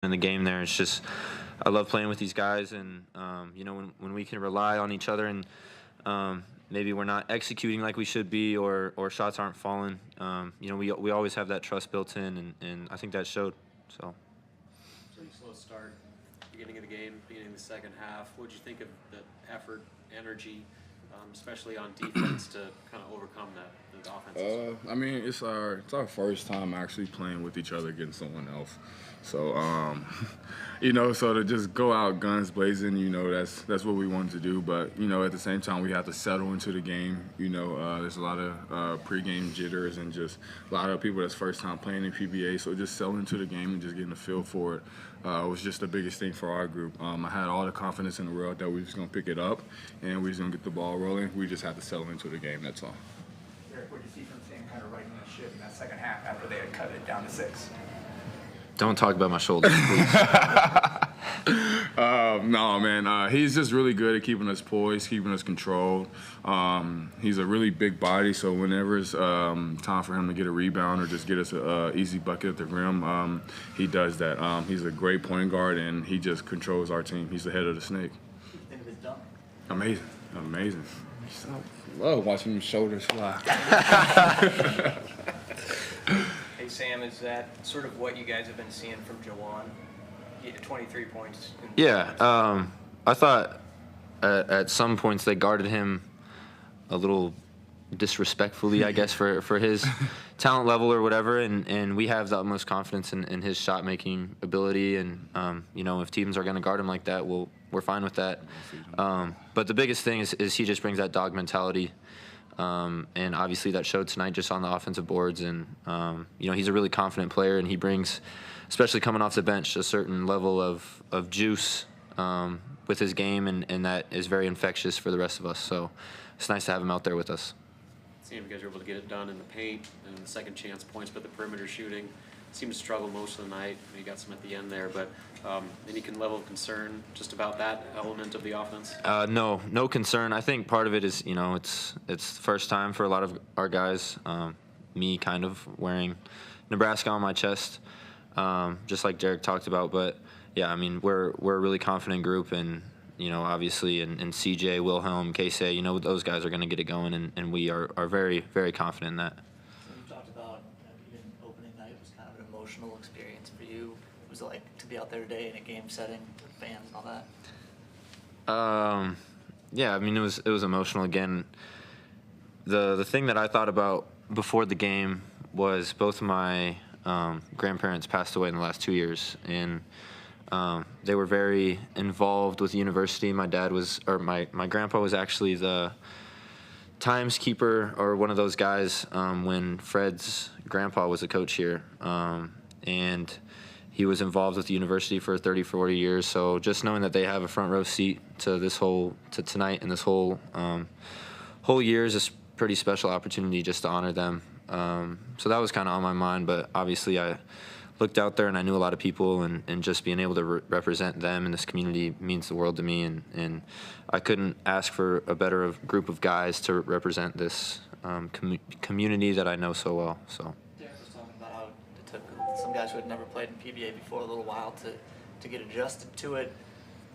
in the game there. It's just I love playing with these guys, and when we can rely on each other and maybe we're not executing like we should be, or shots aren't falling. We always have that trust built in, and I think that showed. So you slow start, beginning of the game, beginning of the second half. What did you think of the effort, energy, especially on defense to kind of overcome the offense? I mean, it's our first time actually playing with each other against someone else. So, so to just go out guns blazing, that's what we wanted to do. But, at the same time, we have to settle into the game. There's a lot of pregame jitters and just a lot of people that's first time playing in PBA. So just settling into the game and just getting a feel for it was just the biggest thing for our group. I had all the confidence in the world that we were just going to pick it up and we were just going to get the ball rolling. We just had to settle into the game, that's all. Derek, what did you see from Sam kind of righting that ship in that second half after they had cut it down to 6? don't talk about my shoulders, please. No, man. He's just really good at keeping us poised, keeping us controlled. He's a really big body, so whenever it's time for him to get a rebound or just get us an easy bucket at the rim, he does that. He's a great point guard, and he just controls our team. He's the head of the snake. What do you think of his dunk? Amazing. I love watching him shoulders fly. Hey, Sam, is that sort of what you guys have been seeing from Jawan? 23 points. Yeah, I thought at some points they guarded him a little disrespectfully, I guess, for his talent level or whatever, and we have the utmost confidence in his shot-making ability, and if teams are going to guard him like that, we're fine with that. But the biggest thing is he just brings that dog mentality, and obviously that showed tonight just on the offensive boards, and he's a really confident player, and he brings, especially coming off the bench, a certain level of juice with his game, and that is very infectious for the rest of us. So it's nice to have him out there with us. Seeing you guys were able to get it done in the paint and the second chance points, but the perimeter shooting seemed to struggle most of the night. You got some at the end there, but any level of concern just about that element of the offense? No concern. I think part of it is, it's the first time for a lot of our guys. Me kind of wearing Nebraska on my chest, just like Derek talked about. But yeah, I mean, we're a really confident group, and obviously, and CJ, Wilhelm, Casey, those guys are going to get it going, and we are very, very confident in that. So you talked about even opening night was kind of an emotional experience for you. What was it like to be out there today in a game setting with fans and all that? Yeah, I mean, it was emotional again. The thing that I thought about before the game was both my grandparents passed away in the last 2 years, and they were very involved with the university. My grandpa was actually the timeskeeper, or one of those guys, when Fred's grandpa was a coach here. And he was involved with the university for 30, 40 years. So just knowing that they have a front row seat to to tonight and this whole year is a pretty special opportunity just to honor them. So that was kind of on my mind, but obviously I looked out there and I knew a lot of people, and just being able to represent them in this community means the world to me, and I couldn't ask for a better group of guys to represent this community that I know so well. So Derek was talking about how it took some guys who had never played in PBA before a little while to get adjusted to it.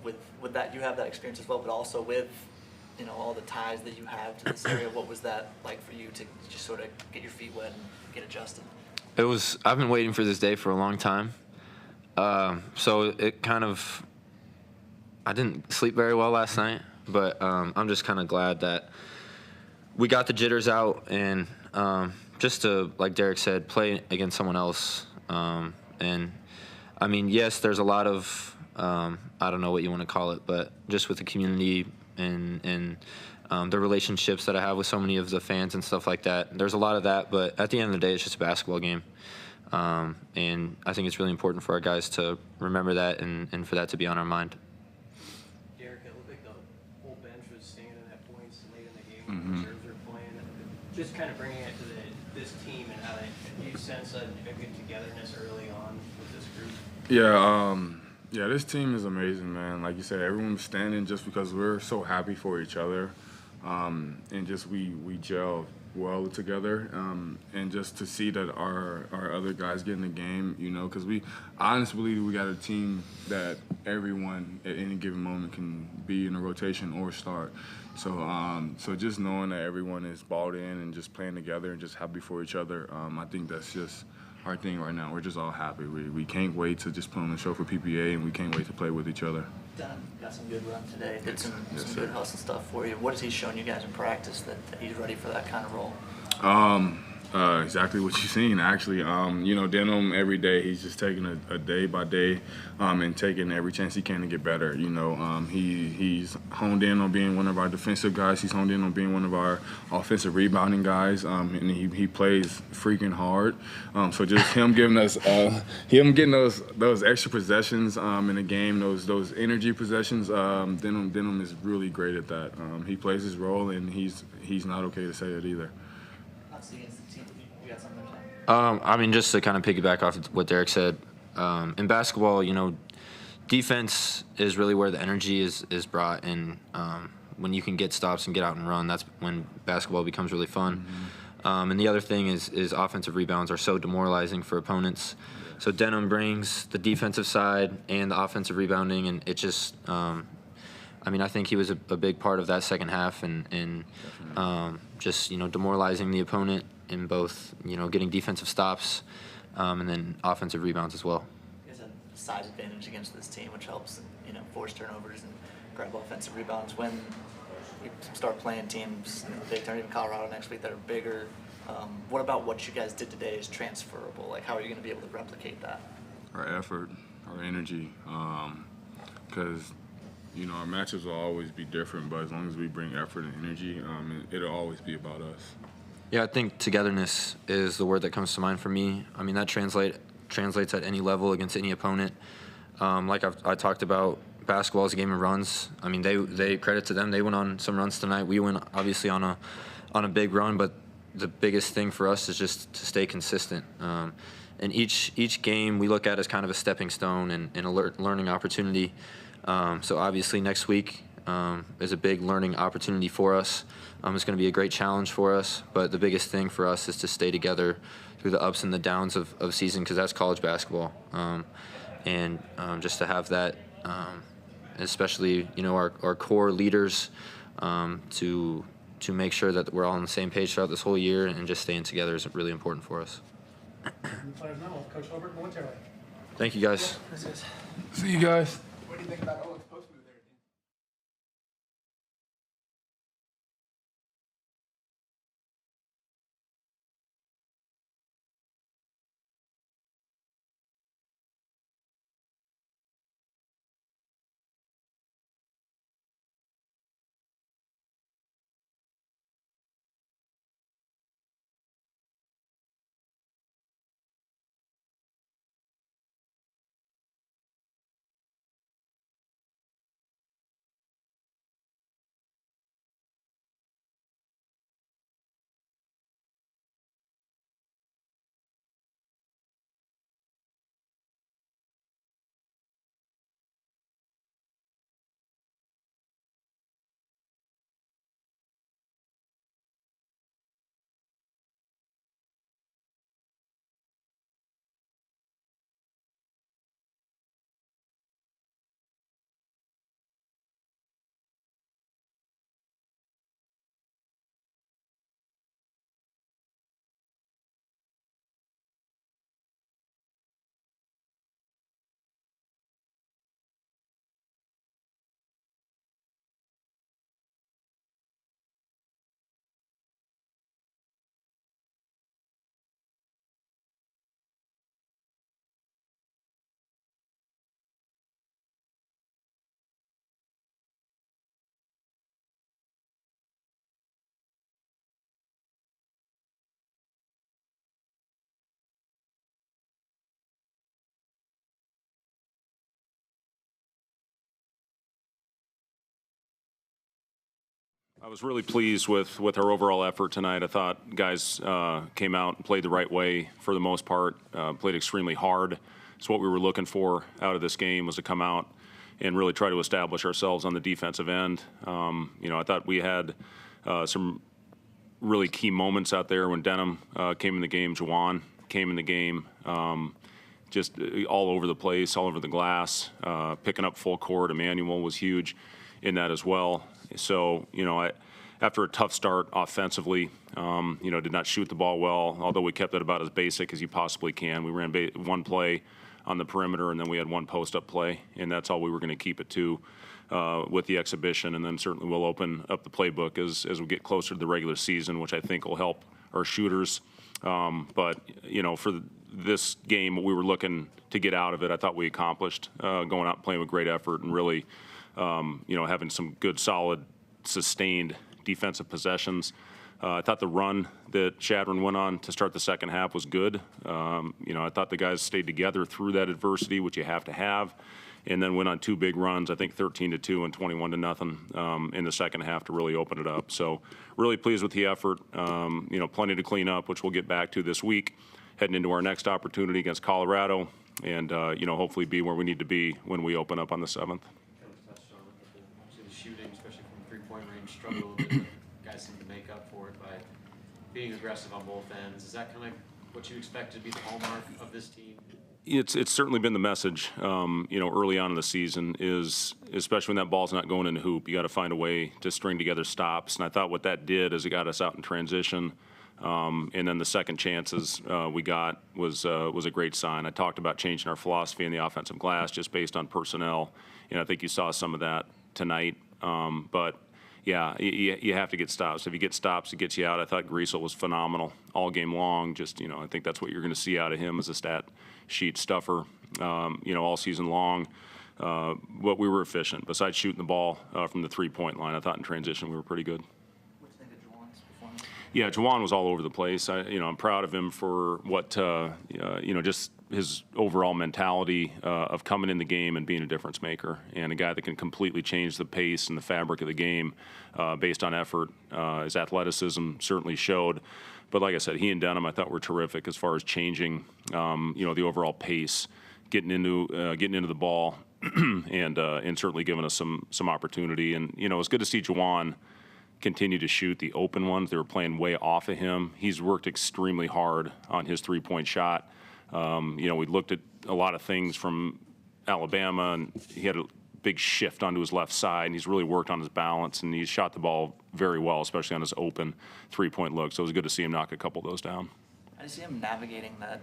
With that, you have that experience as well, but also with all the ties that you have to this area. What was that like for you to just sort of get your feet wet and get adjusted? I've been waiting for this day for a long time. So it I didn't sleep very well last night, but I'm just kind of glad that we got the jitters out, and just to, like Derek said, play against someone else. And I mean, yes, there's a lot of, I don't know what you want to call it, but just with the community and the relationships that I have with so many of the fans and stuff like that. There's a lot of that, but at the end of the day, it's just a basketball game. And I think it's really important for our guys to remember that and for that to be on our mind. Derek, it looked like the whole bench was staying in at points late in the game when the reserves were playing. Just kind of bringing it to this team, and how you sense a good togetherness early on with this group? Yeah, this team is amazing, man. Like you said, everyone's standing just because we're so happy for each other. And just we gel well together, and just to see that our other guys get in the game, you know, because I honestly believe we got a team that everyone at any given moment can be in a rotation or start. So just knowing that everyone is balled in and just playing together and just happy for each other, I think that's just our thing right now. We're just all happy. We can't wait to just put on the show for PPA, and we can't wait to play with each other. Dunn got some good run today. Did some good hustle stuff for you. What has he shown you guys in practice that he's ready for that kind of role? Exactly what you've seen, actually. You know, Denham, every day, he's just taking a day by day and taking every chance he can to get better. You know, he's honed in on being one of our defensive guys. He's honed in on being one of our offensive rebounding guys, and he plays freaking hard. So just him giving us, getting those extra possessions in the game, those energy possessions, Denham is really great at that. He plays his role, and he's not okay to say it either. I mean, just to kind of piggyback off what Derek said, in basketball, you know, defense is really where the energy is brought, and when you can get stops and get out and run, that's when basketball becomes really fun. And the other thing is offensive rebounds are so demoralizing for opponents. So Denham brings the defensive side and the offensive rebounding, and it just, I mean, I think he was a big part of that second half, and just, you know, demoralizing the opponent in both, you know, getting defensive stops and then offensive rebounds as well. You guys have a size advantage against this team, which helps, you know, force turnovers and grab offensive rebounds. When we start playing teams in the Big Ten, even Colorado next week, that are bigger, what about what you guys did today is transferable? Like, how are you going to be able to replicate that? Our effort, our energy, because you know, our matches will always be different, but as long as we bring effort and energy, it'll always be about us. Yeah, I think togetherness is the word that comes to mind for me. I mean, that translates at any level against any opponent. Like I talked about, basketball is a game of runs. I mean, they credit to them. They went on some runs tonight. We went obviously on a big run, but the biggest thing for us is just to stay consistent. And each game we look at as kind of a stepping stone and a learning opportunity. So obviously next week is a big learning opportunity for us. It's going to be a great challenge for us, but the biggest thing for us is to stay together through the ups and the downs of season, because that's college basketball. And just to have that, especially, you know, our core leaders, to make sure that we're all on the same page throughout this whole year and just staying together is really important for us. Players now, Coach Hilbert momentarily. Thank you, guys. See you guys. What do you think about Owen's post move there? I was really pleased with our overall effort tonight. I thought guys came out and played the right way for the most part, played extremely hard. It's what we were looking for out of this game, was to come out and really try to establish ourselves on the defensive end. You know, I thought we had some really key moments out there when Denham came in the game, Juwan came in the game, just all over the place, all over the glass, picking up full court. Emmanuel was huge in that as well. So, after a tough start offensively, did not shoot the ball well, although we kept it about as basic as you possibly can. We ran one play on the perimeter, and then we had one post-up play, and that's all we were going to keep it to with the exhibition. And then certainly we'll open up the playbook as we get closer to the regular season, which I think will help our shooters. But, for this game, what we were looking to get out of it, I thought we accomplished, going out and playing with great effort and really, having some good, solid, sustained defensive possessions. I thought the run that Chadron went on to start the second half was good. I thought the guys stayed together through that adversity, which you have to have, and then went on two big runs, I think 13-2 and 21-0 in the second half to really open it up. So really pleased with the effort. Plenty to clean up, which we'll get back to this week, heading into our next opportunity against Colorado, and hopefully be where we need to be when we open up on the 7th. Kind of touched on it, but the shooting, especially from three-point range, struggled a little bit. Guys seem to make up for it by being aggressive on both ends. Is that kind of what you expect to be the hallmark of this team? It's certainly been the message, early on in the season, is especially when that ball's not going in the hoop, you got to find a way to string together stops. And I thought what that did is it got us out in transition. And then the second chances we got was a great sign. I talked about changing our philosophy in the offensive glass just based on personnel, and I think you saw some of that tonight. But yeah, you have to get stops. If you get stops, it gets you out. I thought Griesel was phenomenal all game long. Just, I think that's what you're going to see out of him as a stat sheet stuffer, all season long. But we were efficient. Besides shooting the ball from the three-point line, I thought in transition we were pretty good. What do you think of Juwan's performance? Yeah, Juwan was all over the place. I'm proud of him for what, just his overall mentality of coming in the game and being a difference maker, and a guy that can completely change the pace and the fabric of the game based on effort. His athleticism certainly showed. But like I said, he and Denham I thought were terrific as far as changing, the overall pace, getting into the ball, and certainly giving us some opportunity. And it's good to see Juwan continue to shoot the open ones. They were playing way off of him. He's worked extremely hard on his three-point shot. We looked at a lot of things from Alabama, and he had a big shift onto his left side, and he's really worked on his balance, and he's shot the ball very well, especially on his open three-point look. So it was good to see him knock a couple of those down. I see him navigating that.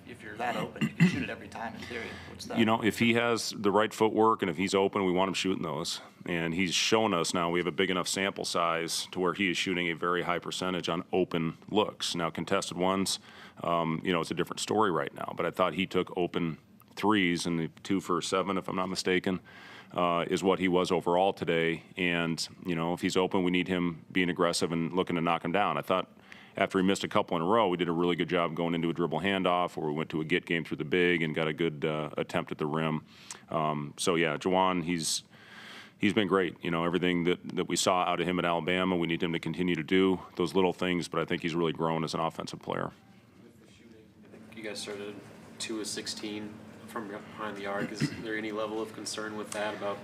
If you're that open, you can shoot it every time in theory. What's that? If he has the right footwork and if he's open, we want him shooting those. And he's shown us now we have a big enough sample size to where he is shooting a very high percentage on open looks. Now, contested ones, it's a different story right now. But I thought he took open threes, and the 2 for 7, if I'm not mistaken, is what he was overall today. And, if he's open, we need him being aggressive and looking to knock him down. I thought after he missed a couple in a row, we did a really good job going into a dribble handoff, or we went to a get game through the big and got a good attempt at the rim. Juwan, he's been great. Everything that we saw out of him at Alabama, we need him to continue to do those little things, but I think he's really grown as an offensive player. With the shooting, I think you guys started 2 of 16 from behind the arc. Is there any level of concern with that about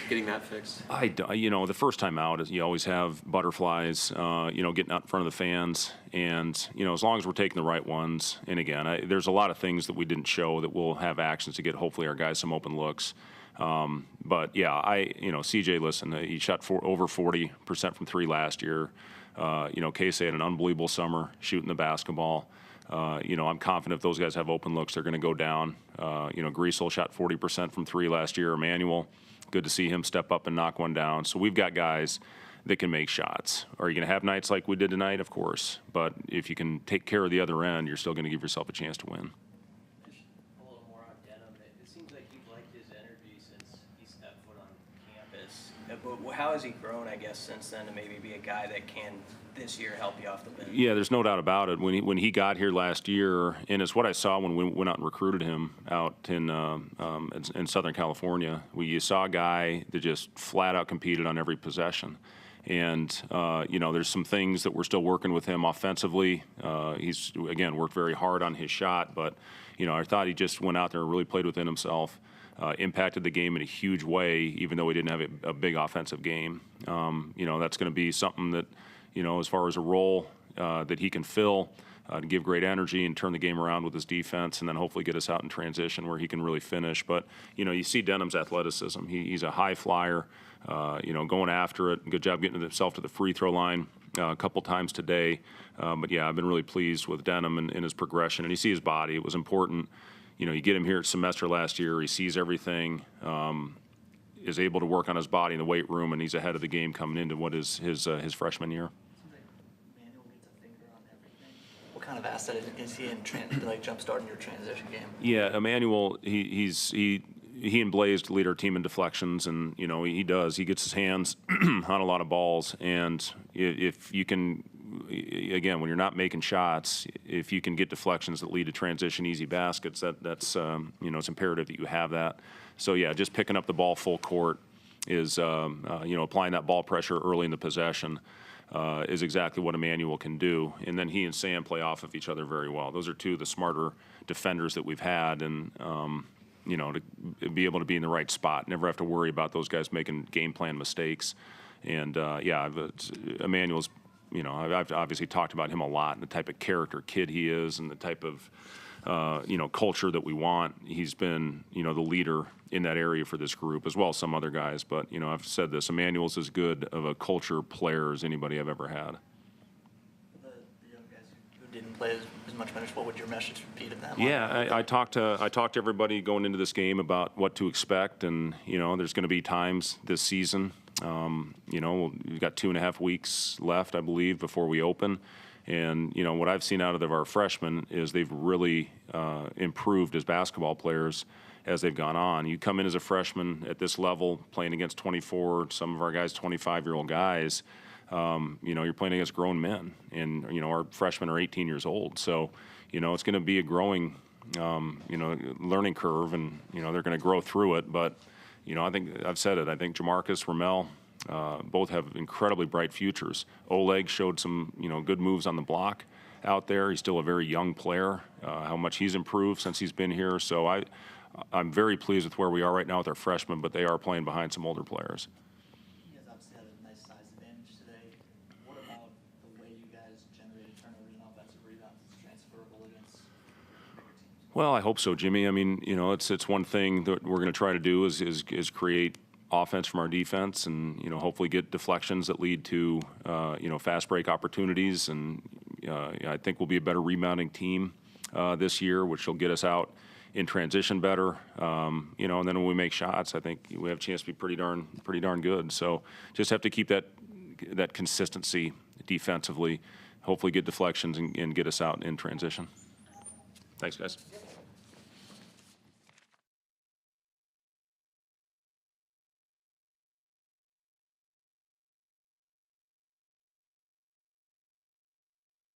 getting that fixed? The first time out, you always have butterflies, getting out in front of the fans. And, as long as we're taking the right ones, and again, there's a lot of things that we didn't show that we'll have actions to get hopefully our guys some open looks. CJ, listen, he shot over 40% from 3 last year. Casey had an unbelievable summer shooting the basketball. I'm confident if those guys have open looks, they're going to go down. Griesel shot 40% from 3 last year. Emmanuel, good to see him step up and knock one down. So we've got guys that can make shots. Are you going to have nights like we did tonight? Of course. But if you can take care of the other end, you're still going to give yourself a chance to win. Just a little more on Denham. It seems like you've liked his energy since he stepped foot on campus. But how has he grown, I guess, since then to maybe be a guy that can this year help you off the bench? Yeah, there's no doubt about it. When he got here last year, and it's what I saw when we went out and recruited him out in Southern California, you saw a guy that just flat out competed on every possession. And, there's some things that we're still working with him offensively. He's, again, worked very hard on his shot, but, I thought he just went out there and really played within himself, impacted the game in a huge way, even though he didn't have a big offensive game. That's going to be something that, as far as a role that he can fill to give great energy and turn the game around with his defense, and then hopefully get us out in transition where he can really finish. But, you see Denham's athleticism. He's a high flyer, going after it. Good job getting himself to the free throw line a couple times today. But, yeah, I've been really pleased with Denham and his progression. And you see his body. It was important. You get him here at semester last year. He sees everything, is able to work on his body in the weight room, and he's ahead of the game coming into what is his freshman year. What kind of asset is he in jumpstarting your transition game? Yeah, Emmanuel, he and Blaze lead our team in deflections, and he does. He gets his hands on a lot of balls, and if you can, again, when you're not making shots, if you can get deflections that lead to transition easy baskets, that's it's imperative that you have that. So yeah, just picking up the ball full court is applying that ball pressure early in the possession. Is exactly what Emmanuel can do. And then he and Sam play off of each other very well. Those are two of the smarter defenders that we've had, and, to be able to be in the right spot, never have to worry about those guys making game plan mistakes. And, Emmanuel's, I've obviously talked about him a lot and the type of character kid he is and the type of, culture that we want. He's been, the leader in that area for this group, as well as some other guys. But, I've said this, Emmanuel's as good of a culture player as anybody I've ever had. The young guys who didn't play as much minutes, what would your message be to them? Yeah, I talked to everybody going into this game about what to expect, and, there's going to be times this season. We've got 2.5 weeks left, I believe, before we open. And, what I've seen out of our freshmen is they've really improved as basketball players as they've gone on. You come in as a freshman at this level, playing against 24, some of our guys, 25-year-old guys, you're playing against grown men. And, our freshmen are 18 years old. So, it's going to be a growing, learning curve, and, they're going to grow through it. But, I think I've said it. I think Jamarcus, Ramel, both have incredibly bright futures. Oleg showed some, good moves on the block out there. He's still a very young player, how much he's improved since he's been here. So I'm very pleased with where we are right now with our freshmen, but they are playing behind some older players. You guys obviously had a nice size advantage today. What about the way you guys generated turnovers and offensive rebounds is transferable against bigger teams? Well, I hope so, Jimmy. I mean, it's one thing that we're going to try to do is create offense from our defense, and hopefully get deflections that lead to fast break opportunities. And I think we'll be a better rebounding team this year, which will get us out in transition better. And then when we make shots, I think we have a chance to be pretty darn good. So just have to keep that consistency defensively. Hopefully get deflections and get us out in transition. Thanks, guys.